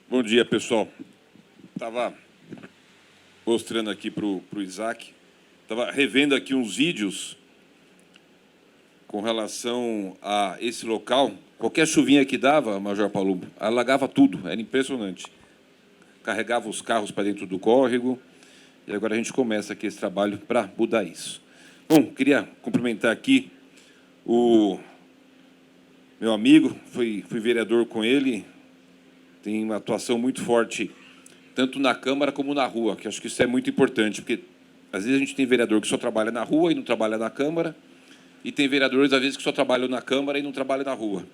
Bom dia, pessoal. Estava mostrando aqui para o Isaac, estava revendo aqui uns vídeos com relação a esse local. Qualquer chuvinha que dava, Major Palumbo, alagava tudo, era impressionante. Carregava os carros para dentro do córrego, e agora a gente começa aqui esse trabalho para mudar isso. Bom, queria cumprimentar aqui o meu amigo, fui vereador com ele, tem uma atuação muito forte, tanto na Câmara como na rua, que acho que isso é muito importante, porque às vezes a gente tem vereador que só trabalha na rua e não trabalha na Câmara, e tem vereadores, às vezes, que só trabalham na Câmara e não trabalham na rua.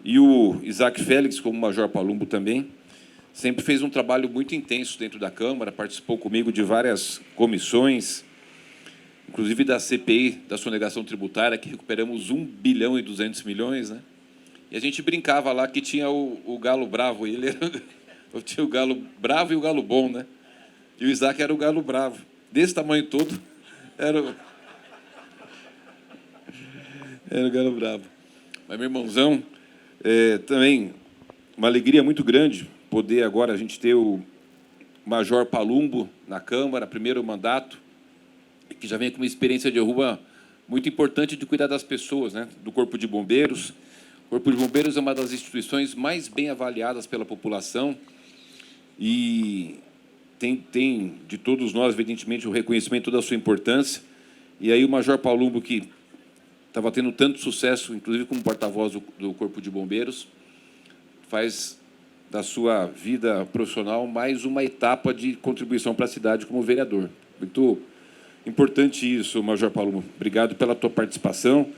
E o Isaac Félix, como Major Palumbo também, sempre fez um trabalho muito intenso dentro da Câmara, participou comigo de várias comissões, inclusive da CPI, da sonegação tributária, que recuperamos 1 bilhão e 200 milhões, né? E a gente brincava lá que tinha o galo bravo, e ele era... tinha o galo bravo e o galo bom, né? E o Isaac era o galo bravo. Desse tamanho todo, era o galo bravo. Mas, meu irmãozão, também uma alegria muito grande poder agora a gente ter o Major Palumbo na Câmara, primeiro mandato, que já vem com uma experiência de rua muito importante de cuidar das pessoas, né? Do Corpo de Bombeiros. O Corpo de Bombeiros é uma das instituições mais bem avaliadas pela população e tem de todos nós, evidentemente, o reconhecimento da sua importância. E aí o Major Palumbo, que estava tendo tanto sucesso, inclusive como porta-voz do Corpo de Bombeiros, faz da sua vida profissional mais uma etapa de contribuição para a cidade como vereador. Muito importante isso, Major Palumbo. Obrigado pela tua participação.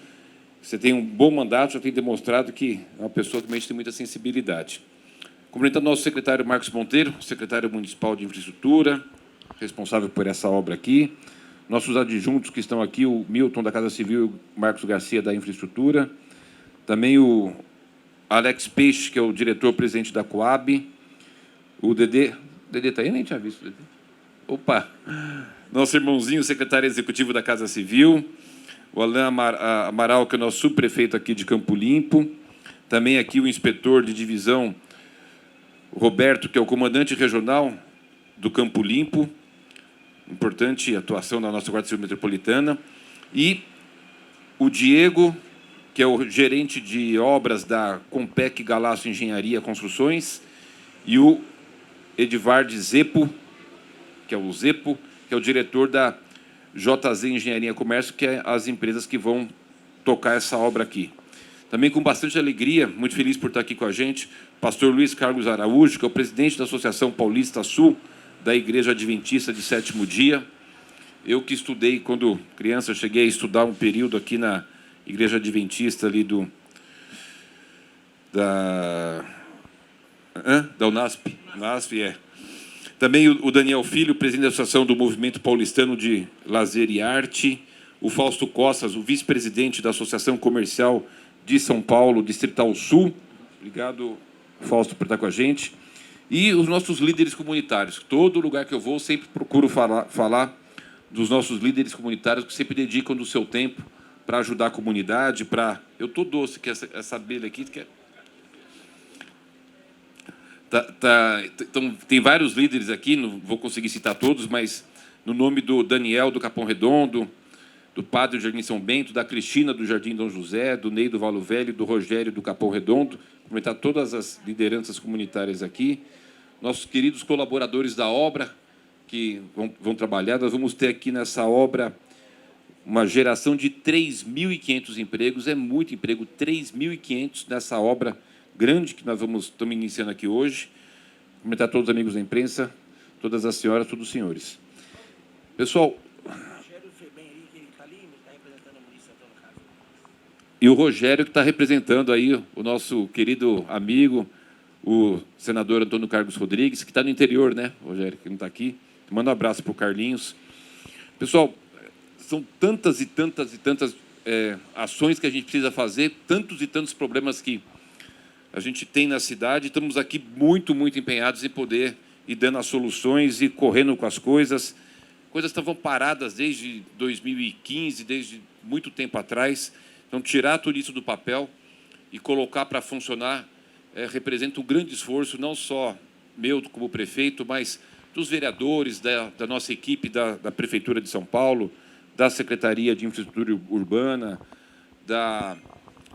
Você tem um bom mandato, já tem demonstrado que é uma pessoa que também tem muita sensibilidade. Cumprimentando o nosso secretário Marcos Monteiro, secretário municipal de infraestrutura, responsável por essa obra aqui. Nossos adjuntos que estão aqui, o Milton, da Casa Civil, e o Marcos Garcia, da infraestrutura. Também o Alex Peixe, que é o diretor-presidente da Coab. O Dedê... Dedê está aí? Nem tinha visto. Dedê. Opa! Nosso irmãozinho, secretário executivo da Casa Civil. O Alain Amaral, que é o nosso subprefeito aqui de Campo Limpo. Também aqui o inspetor de divisão, Roberto, que é o comandante regional do Campo Limpo. Importante atuação da nossa Guarda Civil Metropolitana. E o Diego, que é o gerente de obras da Compec Galaço Engenharia Construções. E o Edvard Zepo, que é o Zepo, que é o diretor da JZ Engenharia e Comércio, que é as empresas que vão tocar essa obra aqui. Também com bastante alegria, muito feliz por estar aqui com a gente, o pastor Luiz Carlos Araújo, que é o presidente da Associação Paulista Sul, da Igreja Adventista de Sétimo Dia. Eu que estudei, quando criança, eu cheguei a estudar um período aqui na Igreja Adventista ali da UNASP. UNASP, é. Também o Daniel Filho, presidente da Associação do Movimento Paulistano de Lazer e Arte. O Fausto Costas, o vice-presidente da Associação Comercial de São Paulo, Distrital Sul. Obrigado, Fausto, por estar com a gente. E os nossos líderes comunitários. Todo lugar que eu vou, sempre procuro falar dos nossos líderes comunitários que sempre dedicam do seu tempo para ajudar a comunidade, para... Eu estou doce, que essa abelha aqui... Que é... Então, tem vários líderes aqui, não vou conseguir citar todos, mas no nome do Daniel, do Capão Redondo, do Padre do Jardim São Bento, da Cristina, do Jardim Dom José, do Ney, do Valo Velho, do Rogério, do Capão Redondo, cumprimentar todas as lideranças comunitárias aqui, nossos queridos colaboradores da obra, que vão trabalhar. Nós vamos ter aqui nessa obra uma geração de 3.500 empregos, é muito emprego, 3.500 nessa obra grande que nós estamos iniciando aqui hoje. Cumprimentar todos os amigos da imprensa, todas as senhoras, todos os senhores. Pessoal... E o Rogério, que está representando aí o nosso querido amigo, o senador Antônio Carlos Rodrigues, que está no interior, né, Rogério, que não está aqui. Manda um abraço para o Carlinhos. Pessoal, são tantas e tantas e tantas ações que a gente precisa fazer, tantos e tantos problemas que a gente tem na cidade. Estamos aqui muito, muito empenhados em poder ir dando as soluções e correndo com as coisas. Coisas estavam paradas desde 2015, desde muito tempo atrás. Então, tirar tudo isso do papel e colocar para funcionar representa um grande esforço, não só meu como prefeito, mas dos vereadores, da nossa equipe da Prefeitura de São Paulo, da Secretaria de Infraestrutura Urbana, da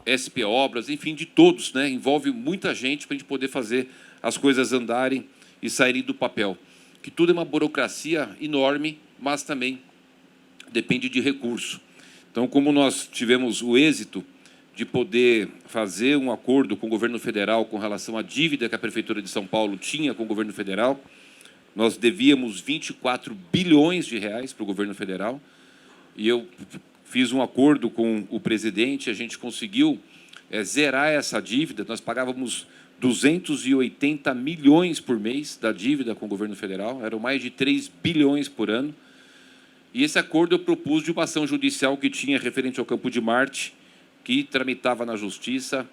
SP Obras, enfim, de todos, né? Envolve muita gente para a gente poder fazer as coisas andarem e saírem do papel. Que tudo é uma burocracia enorme, mas também depende de recurso. Então, como nós tivemos o êxito de poder fazer um acordo com o governo federal com relação à dívida que a Prefeitura de São Paulo tinha com o governo federal, nós devíamos 24 bilhões de reais para o governo federal, e eu fiz um acordo com o presidente, a gente conseguiu zerar essa dívida, nós pagávamos 280 milhões por mês da dívida com o governo federal, eram mais de 3 bilhões por ano, e esse acordo eu propus de uma ação judicial que tinha referente ao Campo de Marte, que tramitava na Justiça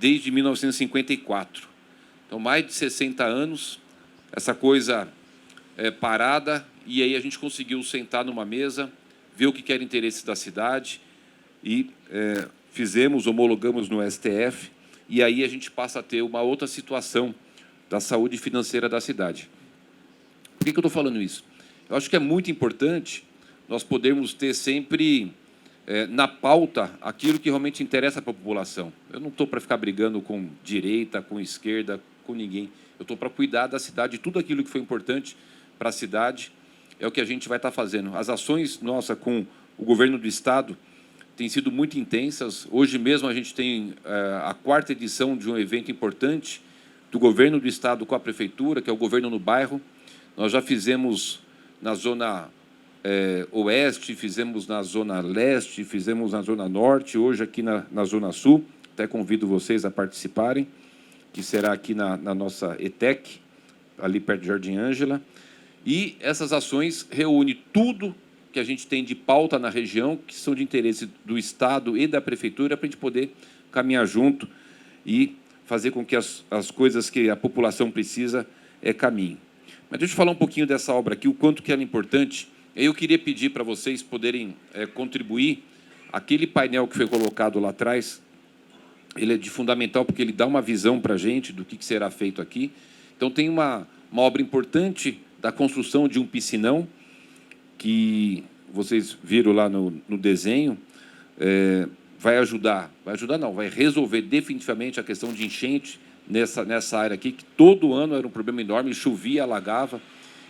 desde 1954. Então, mais de 60 anos, essa coisa parada, e aí a gente conseguiu sentar numa mesa, ver o que era interesse da cidade, e homologamos no STF, e aí a gente passa a ter uma outra situação da saúde financeira da cidade. Por que eu estou falando isso? Eu acho que é muito importante nós podermos ter sempre na pauta aquilo que realmente interessa para a população. Eu não estou para ficar brigando com direita, com esquerda, com ninguém. Eu estou para cuidar da cidade, tudo aquilo que foi importante para a cidade é o que a gente vai estar fazendo. As ações nossas com o governo do Estado têm sido muito intensas. Hoje mesmo a gente tem a 4ª edição de um evento importante do governo do Estado com a Prefeitura, que é o Governo no Bairro. Nós já fizemos na Zona Oeste, fizemos na Zona Leste, fizemos na Zona Norte, hoje aqui na Zona Sul. Até convido vocês a participarem, que será aqui na nossa ETEC, ali perto de Jardim Ângela. E essas ações reúnem tudo que a gente tem de pauta na região, que são de interesse do Estado e da Prefeitura, para a gente poder caminhar junto e fazer com que as coisas que a população precisa caminhem. Mas deixa eu falar um pouquinho dessa obra aqui, o quanto que ela é importante. Eu queria pedir para vocês poderem contribuir. Aquele painel que foi colocado lá atrás, ele é de fundamental, porque ele dá uma visão para a gente do que será feito aqui. Então, tem uma obra importante da construção de um piscinão, que vocês viram lá no desenho, vai resolver definitivamente a questão de enchente nessa área aqui, que todo ano era um problema enorme, chovia, alagava.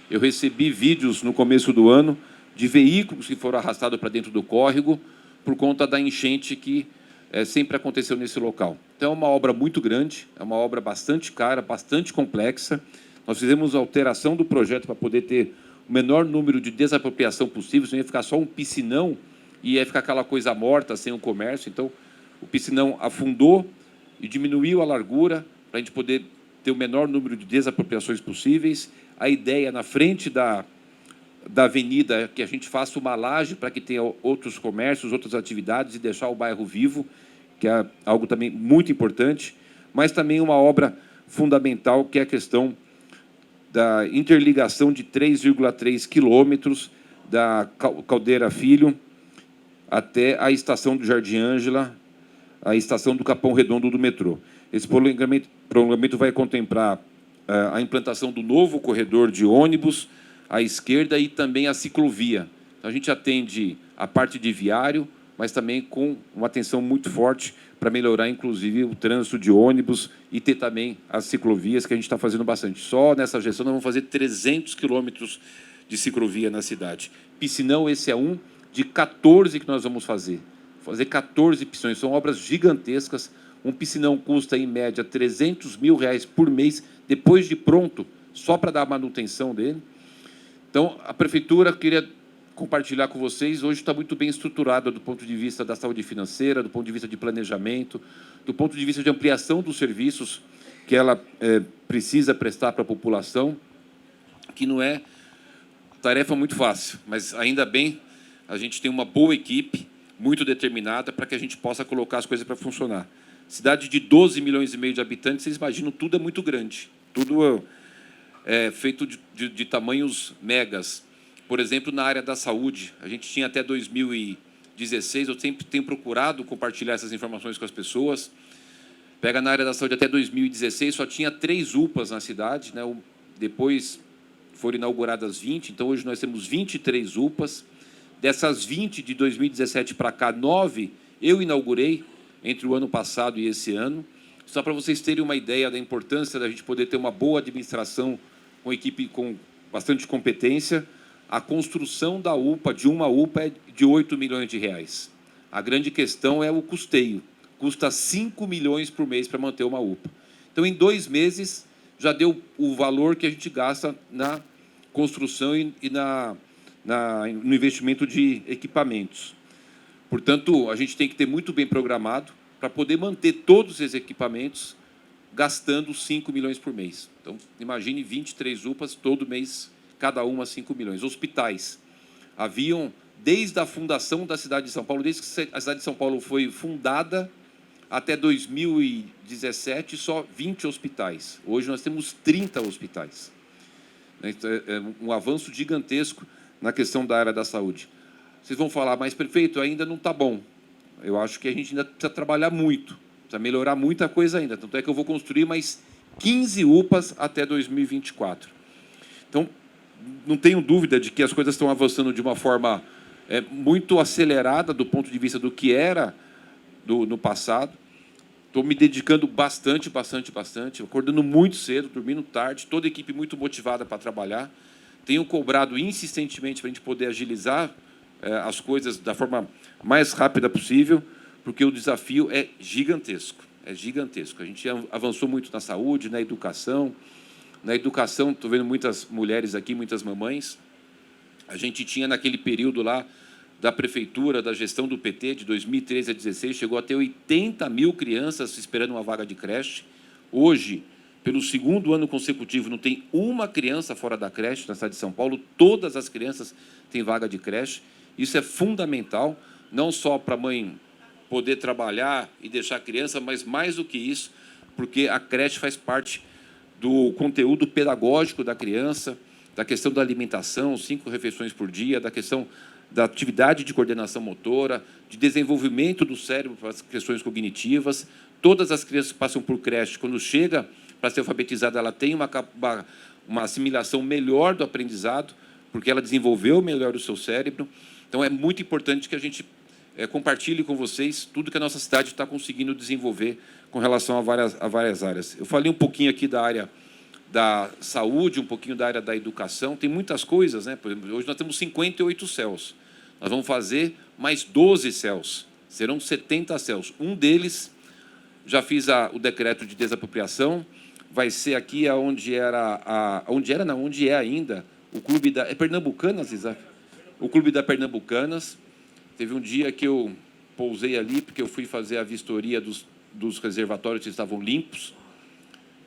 Eu recebi vídeos no começo do ano de veículos que foram arrastados para dentro do córrego por conta da enchente que sempre aconteceu nesse local. Então, é uma obra muito grande, é uma obra bastante cara, bastante complexa. Nós fizemos a alteração do projeto para poder ter o menor número de desapropriação possível, senão ia ficar só um piscinão e ia ficar aquela coisa morta, sem o comércio. Então, o piscinão afundou e diminuiu a largura para a gente poder ter o menor número de desapropriações possíveis. A ideia, na frente da avenida, é que a gente faça uma laje para que tenha outros comércios, outras atividades e deixar o bairro vivo, que é algo também muito importante, mas também uma obra fundamental, que é a questão da interligação de 3,3 quilômetros da Caldeira Filho até a estação do Jardim Ângela, a estação do Capão Redondo do metrô. Esse prolongamento vai contemplar a implantação do novo corredor de ônibus à esquerda e também a ciclovia. Então, a gente atende a parte de viário, mas também com uma atenção muito forte para melhorar, inclusive, o trânsito de ônibus e ter também as ciclovias, que a gente está fazendo bastante. Só nessa gestão nós vamos fazer 300 quilômetros de ciclovia na cidade. Piscinão, esse é um de 14 que nós vamos fazer. Fazer 14 piscinões, são obras gigantescas. Um piscinão custa, em média, R$300 mil por mês, depois de pronto, só para dar a manutenção dele. Então, a Prefeitura queria compartilhar com vocês, hoje está muito bem estruturada do ponto de vista da saúde financeira, do ponto de vista de planejamento, do ponto de vista de ampliação dos serviços que ela precisa prestar para a população, que não é tarefa muito fácil, mas ainda bem a gente tem uma boa equipe, muito determinada, para que a gente possa colocar as coisas para funcionar. Cidade de 12 milhões e meio de habitantes, vocês imaginam, tudo é muito grande, tudo é feito de tamanhos megas. Por exemplo, na área da saúde, a gente tinha até 2016, eu sempre tenho procurado compartilhar essas informações com as pessoas, Pega na área da saúde até 2016, só tinha 3 UPAs na cidade, né? Depois foram inauguradas 20, então hoje nós temos 23 UPAs. Dessas 20 de 2017 para cá, 9 eu inaugurei entre o ano passado e esse ano. Só para vocês terem uma ideia da importância da gente poder ter uma boa administração com equipe com bastante competência, a construção da UPA, de uma UPA, é de 8 milhões de reais. A grande questão é o custeio. Custa 5 milhões por mês para manter uma UPA. Então, em 2 meses, já deu o valor que a gente gasta na construção e no investimento de equipamentos. Portanto, a gente tem que ter muito bem programado para poder manter todos esses equipamentos gastando 5 milhões por mês. Então, imagine 23 UPAs, todo mês, cada uma 5 milhões. Hospitais. Haviam, desde a fundação da cidade de São Paulo, desde que a cidade de São Paulo foi fundada, até 2017, só 20 hospitais. Hoje nós temos 30 hospitais. É um avanço gigantesco na questão da área da saúde. Vocês vão falar, mas, prefeito, ainda não está bom. Eu acho que a gente ainda precisa trabalhar muito, precisa melhorar muita coisa ainda. Tanto é que eu vou construir mais 15 UPAs até 2024. Então, não tenho dúvida de que as coisas estão avançando de uma forma muito acelerada do ponto de vista do que era no passado. Estou me dedicando bastante, acordando muito cedo, dormindo tarde, toda a equipe muito motivada para trabalhar. Tenho cobrado insistentemente para a gente poder agilizar as coisas da forma mais rápida possível, porque o desafio é gigantesco. É gigantesco. A gente avançou muito na saúde, na educação. Na educação, estou vendo muitas mulheres aqui, muitas mamães. A gente tinha, naquele período lá, da prefeitura, da gestão do PT, de 2013 a 2016, chegou a ter 80 mil crianças esperando uma vaga de creche. Hoje, pelo 2º ano consecutivo, não tem uma criança fora da creche na cidade de São Paulo, todas as crianças têm vaga de creche. Isso é fundamental, não só para a mãe poder trabalhar e deixar a criança, mas mais do que isso, porque a creche faz parte do conteúdo pedagógico da criança, da questão da alimentação, 5 refeições por dia, da questão da atividade de coordenação motora, de desenvolvimento do cérebro para as questões cognitivas. Todas as crianças que passam por creche, quando chega para ser alfabetizada, ela tem uma assimilação melhor do aprendizado, porque ela desenvolveu melhor o seu cérebro. Então, é muito importante que a gente compartilhe com vocês tudo que a nossa cidade está conseguindo desenvolver com relação a várias áreas. Eu falei um pouquinho aqui da área da saúde, um pouquinho da área da educação. Tem muitas coisas, né? Por exemplo, hoje nós temos 58 CELs. Nós vamos fazer mais 12 CELs. Serão 70 CELs. Um deles, já fiz o decreto de desapropriação, vai ser aqui onde é ainda, o clube da... É Pernambucanas, Isaac? O clube da Pernambucanas. Teve um dia que eu pousei ali, porque eu fui fazer a vistoria dos reservatórios que estavam limpos.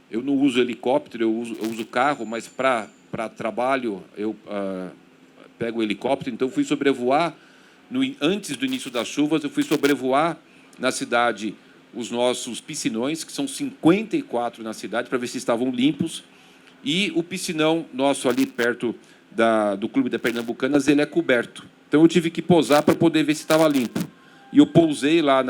Eu não uso helicóptero, eu uso carro, mas para trabalho eu pego o helicóptero. Então, eu fui sobrevoar, antes do início das chuvas, eu fui sobrevoar na cidade os nossos piscinões, que são 54 na cidade, para ver se estavam limpos. E o piscinão nosso ali perto do Clube da Pernambucanas, ele é coberto. Então, eu tive que pousar para poder ver se estava limpo. E eu pousei lá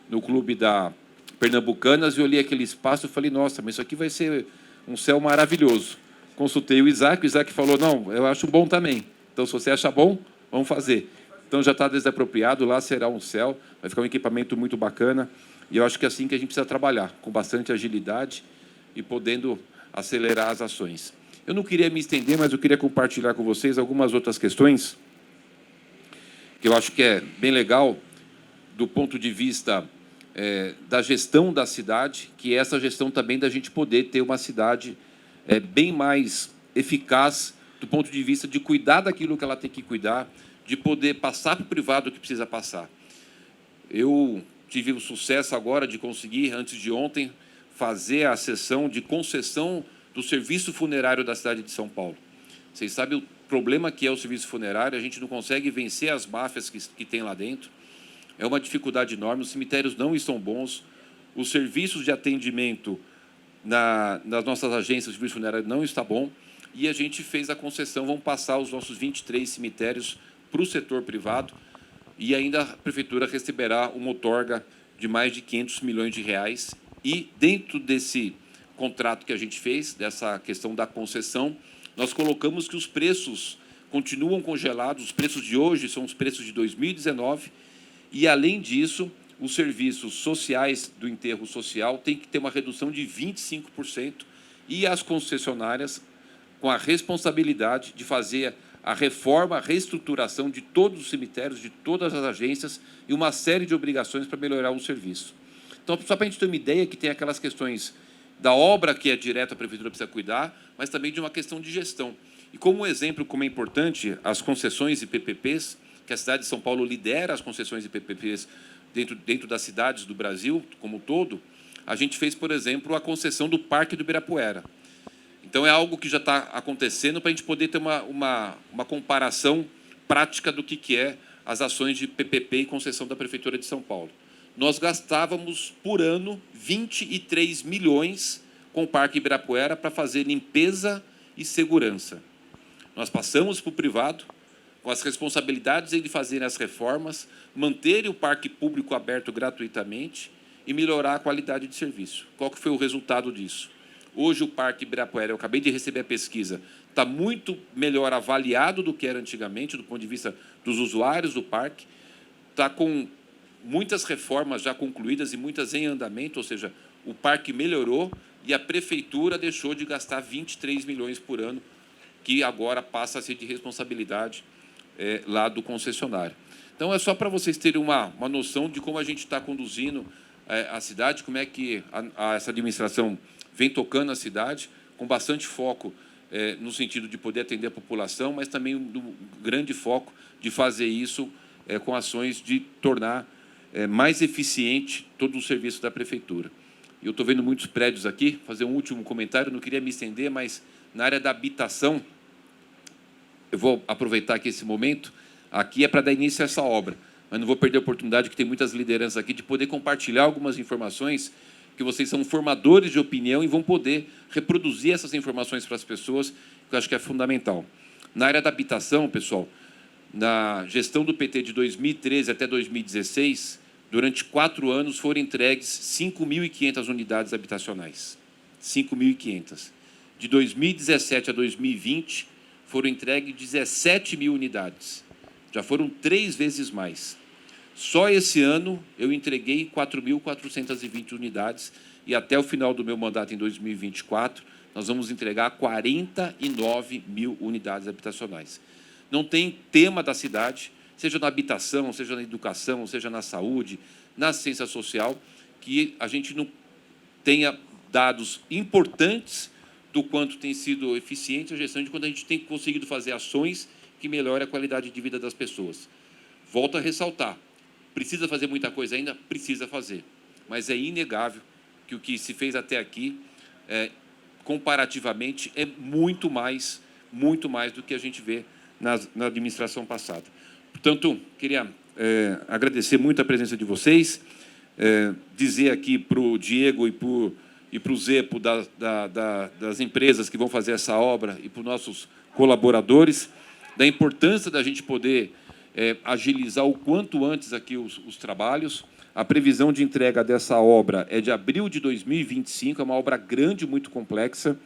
no Clube da Pernambucanas e olhei aquele espaço e falei, nossa, mas isso aqui vai ser um céu maravilhoso. Consultei o Isaac falou, não, eu acho bom também. Então, se você acha bom, vamos fazer. Então, já está desapropriado, lá será um céu, vai ficar um equipamento muito bacana. E eu acho que é assim que a gente precisa trabalhar, com bastante agilidade e podendo acelerar as ações. Eu não queria me estender, mas eu queria compartilhar com vocês algumas outras questões que eu acho que é bem legal do ponto de vista da gestão da cidade, que é essa gestão também da gente poder ter uma cidade bem mais eficaz do ponto de vista de cuidar daquilo que ela tem que cuidar, de poder passar para o privado o que precisa passar. Eu tive o sucesso agora de conseguir, antes de ontem, fazer a sessão de concessão do serviço funerário da cidade de São Paulo. Vocês sabem o problema que é o serviço funerário, a gente não consegue vencer as máfias que tem lá dentro. É uma dificuldade enorme, os cemitérios não estão bons, os serviços de atendimento nas nossas agências de serviço funerário não está bom, e a gente fez a concessão, vamos passar os nossos 23 cemitérios para o setor privado, e ainda a prefeitura receberá uma outorga de mais de 500 milhões de reais E, dentro desse contrato que a gente fez, dessa questão da concessão, nós colocamos que os preços continuam congelados, os preços de hoje são os preços de 2019, e, além disso, os serviços sociais do enterro social têm que ter uma redução de 25%, e as concessionárias com a responsabilidade de fazer a reforma, a reestruturação de todos os cemitérios, de todas as agências, e uma série de obrigações para melhorar o serviço. Então, só para a gente ter uma ideia, que tem aquelas questões da obra que é direta, a prefeitura precisa cuidar, mas também de uma questão de gestão. E como exemplo, como é importante, as concessões e PPPs, que a cidade de São Paulo lidera as concessões e PPPs dentro das cidades do Brasil como um todo, a gente fez, por exemplo, a concessão do Parque do Ibirapuera. Então, é algo que já está acontecendo para a gente poder ter uma comparação prática do que é as ações de PPP e concessão da Prefeitura de São Paulo. Nós gastávamos, por ano, 23 milhões com o Parque Ibirapuera para fazer limpeza e segurança. Nós passamos para o privado, com as responsabilidades de fazer as reformas, manter o parque público aberto gratuitamente e melhorar a qualidade de serviço. Qual que foi o resultado disso? Hoje, o Parque Ibirapuera, eu acabei de receber a pesquisa, está muito melhor avaliado do que era antigamente, do ponto de vista dos usuários do parque, está com muitas reformas já concluídas e muitas em andamento, ou seja, o parque melhorou e a prefeitura deixou de gastar 23 milhões por ano, que agora passa a ser de responsabilidade lá do concessionário. Então, é só para vocês terem uma noção de como a gente está conduzindo a cidade, como é que essa administração vem tocando a cidade, com bastante foco no sentido de poder atender a população, mas também um grande foco de fazer isso com ações de tornar mais eficiente todo o serviço da prefeitura. Eu estou vendo muitos prédios aqui, fazer um último comentário, não queria me estender, mas na área da habitação, eu vou aproveitar aqui esse momento, aqui é para dar início a essa obra, mas não vou perder a oportunidade, que tem muitas lideranças aqui, de poder compartilhar algumas informações, que vocês são formadores de opinião e vão poder reproduzir essas informações para as pessoas, que eu acho que é fundamental. Na área da habitação, pessoal, na gestão do PT de 2013 até 2016, durante 4 anos foram entregues 5.500 unidades habitacionais. 5.500. De 2017 a 2020, foram entregues 17 mil unidades. Já foram 3 vezes mais. Só esse ano eu entreguei 4.420 unidades e até o final do meu mandato, em 2024, nós vamos entregar 49 mil unidades habitacionais. Não tem tema da cidade, seja na habitação, seja na educação, seja na saúde, na assistência social, que a gente não tenha dados importantes do quanto tem sido eficiente a gestão, de quando a gente tem conseguido fazer ações que melhorem a qualidade de vida das pessoas. Volto a ressaltar, precisa fazer muita coisa ainda? Precisa fazer. Mas é inegável que o que se fez até aqui, comparativamente, é muito mais do que a gente vê na administração passada. Portanto, queria agradecer muito a presença de vocês, dizer aqui para o Diego e para o Zepo das empresas que vão fazer essa obra e para os nossos colaboradores, da importância da gente poder agilizar o quanto antes aqui os trabalhos. A previsão de entrega dessa obra é de abril de 2025, é uma obra grande, muito complexa.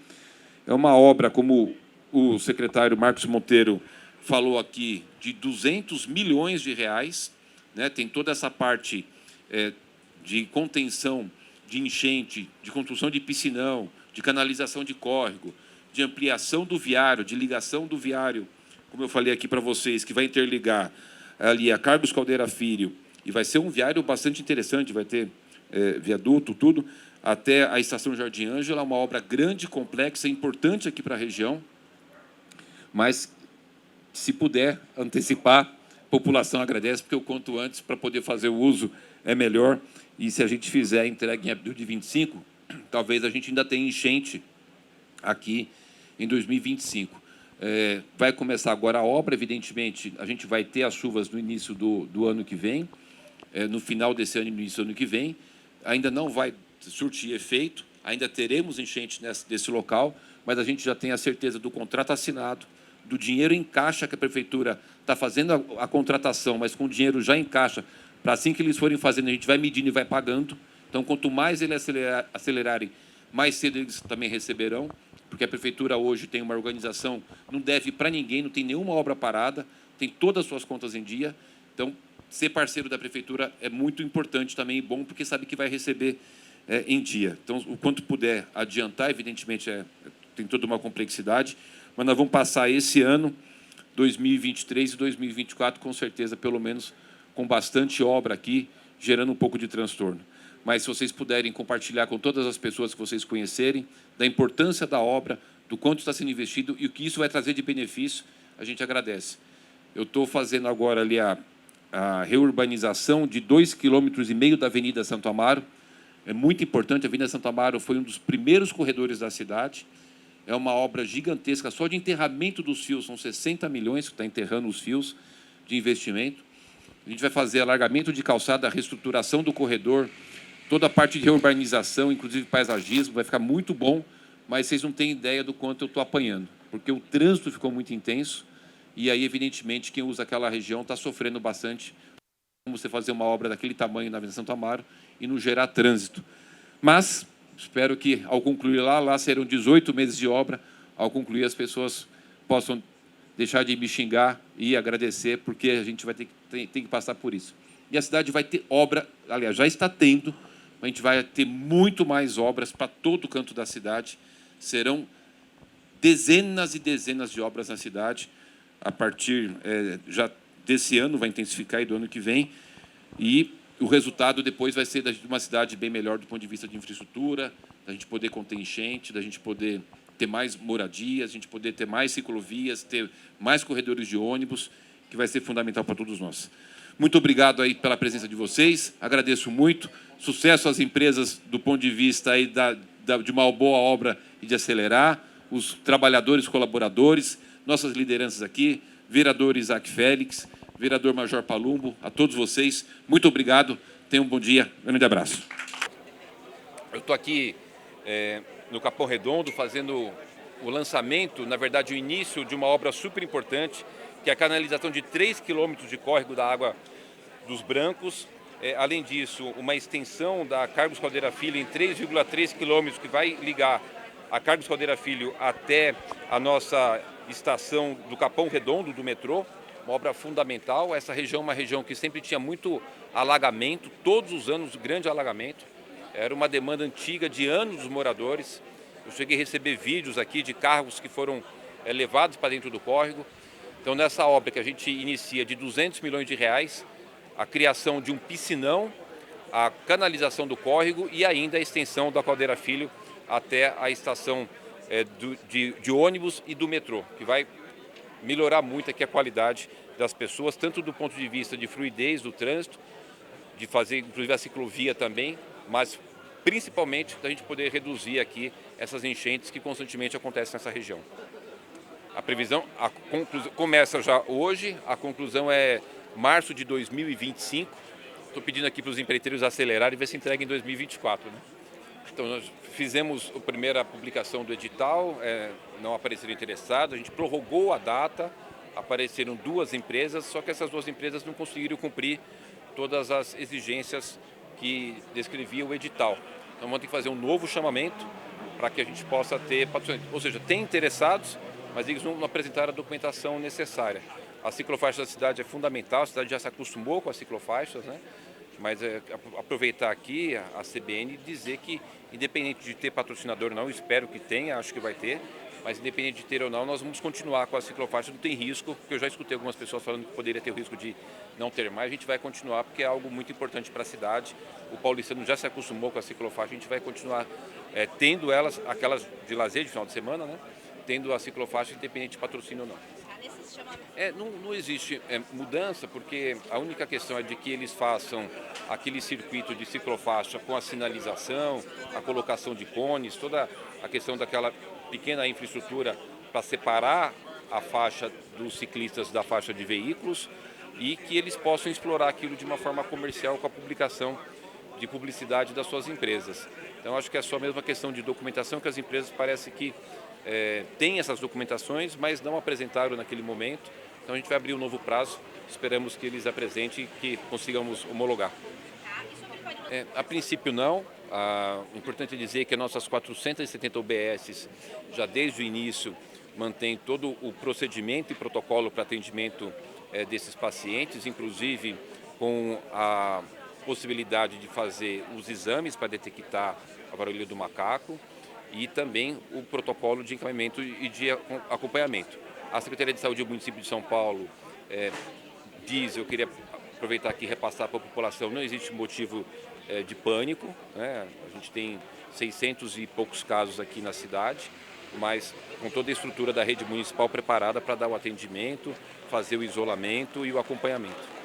É uma obra, como o secretário Marcos Monteiro falou aqui, de 200 milhões de reais, né? Tem toda essa parte de contenção de enchente, de construção de piscinão, de canalização de córrego, de ampliação do viário, de ligação do viário, como eu falei aqui para vocês, que vai interligar ali a Carlos Caldeira Filho, e vai ser um viário bastante interessante, vai ter viaduto, tudo, até a Estação Jardim Ângela, uma obra grande, complexa, importante aqui para a região, mas, se puder antecipar, a população agradece, porque o quanto antes, para poder fazer o uso, é melhor. E se a gente fizer a entrega em abril de 25, talvez a gente ainda tenha enchente aqui em 2025. Vai começar agora a obra, evidentemente, a gente vai ter as chuvas no início do ano que vem, no final desse ano e no início do ano que vem, ainda não vai surtir efeito, ainda teremos enchente desse local, mas a gente já tem a certeza do contrato assinado, do dinheiro em caixa, que a prefeitura está fazendo a contratação, mas com o dinheiro já em caixa, para assim que eles forem fazendo, a gente vai medindo e vai pagando, Então, quanto mais eles acelerarem, mais cedo eles também receberão, porque a Prefeitura hoje tem uma organização, não deve para ninguém, não tem nenhuma obra parada, tem todas as suas contas em dia. Então, ser parceiro da Prefeitura é muito importante também e bom, porque sabe que vai receber em dia. Então, o quanto puder adiantar, evidentemente, tem toda uma complexidade, mas nós vamos passar esse ano, 2023 e 2024, com certeza, pelo menos, com bastante obra aqui, gerando um pouco de transtorno. Mas, se vocês puderem compartilhar com todas as pessoas que vocês conhecerem, da importância da obra, do quanto está sendo investido e o que isso vai trazer de benefício, a gente agradece. Eu estou fazendo agora ali a reurbanização de 2,5 km da Avenida Santo Amaro. É muito importante, a Avenida Santo Amaro foi um dos primeiros corredores da cidade. É uma obra gigantesca, só de enterramento dos fios, são 60 milhões que está enterrando os fios de investimento. A gente vai fazer alargamento de calçada, reestruturação do corredor, toda a parte de reurbanização, inclusive paisagismo, vai ficar muito bom, mas vocês não têm ideia do quanto eu estou apanhando, porque o trânsito ficou muito intenso e aí, evidentemente, quem usa aquela região está sofrendo bastante, como você fazer uma obra daquele tamanho na Avenida Santo Amaro e não gerar trânsito. Mas espero que, ao concluir lá serão 18 meses de obra, ao concluir as pessoas possam deixar de me xingar e agradecer, porque a gente vai ter que passar por isso. E a cidade vai ter obra, aliás, já está tendo, a gente vai ter muito mais obras para todo o canto da cidade, serão dezenas e dezenas de obras na cidade, a partir já desse ano, vai intensificar e do ano que vem, e o resultado depois vai ser de uma cidade bem melhor do ponto de vista de infraestrutura, da gente poder conter enchente, da gente poder ter mais moradias, a gente poder ter mais ciclovias, ter mais corredores de ônibus, que vai ser fundamental para todos nós. Muito obrigado aí pela presença de vocês, agradeço muito, sucesso às empresas do ponto de vista aí de uma boa obra e de acelerar, os trabalhadores, colaboradores, nossas lideranças aqui, vereador Isaac Félix, vereador Major Palumbo, a todos vocês, muito obrigado, tenham um bom dia, um grande abraço. Eu estou aqui no Capão Redondo fazendo o lançamento, na verdade o início de uma obra super importante, que é a canalização de 3 quilômetros de córrego da Água dos Brancos. Além disso, uma extensão da Carlos Caldeira Filho em 3,3 quilômetros, que vai ligar a Carlos Caldeira Filho até a nossa estação do Capão Redondo, do metrô. Uma obra fundamental. Essa região é uma região que sempre tinha muito alagamento, todos os anos grande alagamento. Era uma demanda antiga de anos dos moradores. Eu cheguei a receber vídeos aqui de carros que foram levados para dentro do córrego. Então, nessa obra que a gente inicia de 200 milhões de reais, a criação de um piscinão, a canalização do córrego e ainda a extensão da Caldeira Filho até a estação de ônibus e do metrô, que vai melhorar muito aqui a qualidade das pessoas, tanto do ponto de vista de fluidez do trânsito, de fazer inclusive a ciclovia também, mas principalmente da gente poder reduzir aqui essas enchentes que constantemente acontecem nessa região. A previsão, começa já hoje, a conclusão é março de 2025. Estou pedindo aqui para os empreiteiros acelerarem e ver se entrega em 2024. Né? Então, nós fizemos a primeira publicação do edital, não apareceram interessados, a gente prorrogou a data, apareceram 2 empresas, só que essas 2 empresas não conseguiram cumprir todas as exigências que descrevia o edital. Então, vamos ter que fazer um novo chamamento para que a gente possa ter patrocinadores. Ou seja, tem interessados, mas eles não apresentaram a documentação necessária. A ciclofaixa da cidade é fundamental, a cidade já se acostumou com as ciclofaixas, né? Mas aproveitar aqui a CBN e dizer que, independente de ter patrocinador ou não, espero que tenha, acho que vai ter, mas independente de ter ou não, nós vamos continuar com a ciclofaixa, não tem risco, porque eu já escutei algumas pessoas falando que poderia ter o risco de não ter mais, a gente vai continuar porque é algo muito importante para a cidade, o paulistano já se acostumou com a ciclofaixa, a gente vai continuar tendo elas, aquelas de lazer de final de semana, né? Tendo a ciclofaixa independente de patrocínio ou não. Não existe mudança, porque a única questão é de que eles façam aquele circuito de ciclofaixa com a sinalização, a colocação de cones, toda a questão daquela pequena infraestrutura para separar a faixa dos ciclistas da faixa de veículos e que eles possam explorar aquilo de uma forma comercial com a publicação de publicidade das suas empresas. Então, acho que é só a mesma questão de documentação que as empresas parece que têm essas documentações, mas não apresentaram naquele momento. Então, a gente vai abrir um novo prazo, esperamos que eles apresentem e que consigamos homologar. Tá, e sobre A princípio não. É importante dizer que as nossas 470 UBSs, já desde o início, mantém todo o procedimento e protocolo para atendimento desses pacientes, inclusive com a possibilidade de fazer os exames para detectar a varíola do macaco e também o protocolo de encaminhamento e de acompanhamento. A Secretaria de Saúde do município de São Paulo diz, eu queria aproveitar aqui e repassar para a população, não existe motivo de pânico, né? A gente tem 600 e poucos casos aqui na cidade, mas com toda a estrutura da rede municipal preparada para dar o atendimento, fazer o isolamento e o acompanhamento.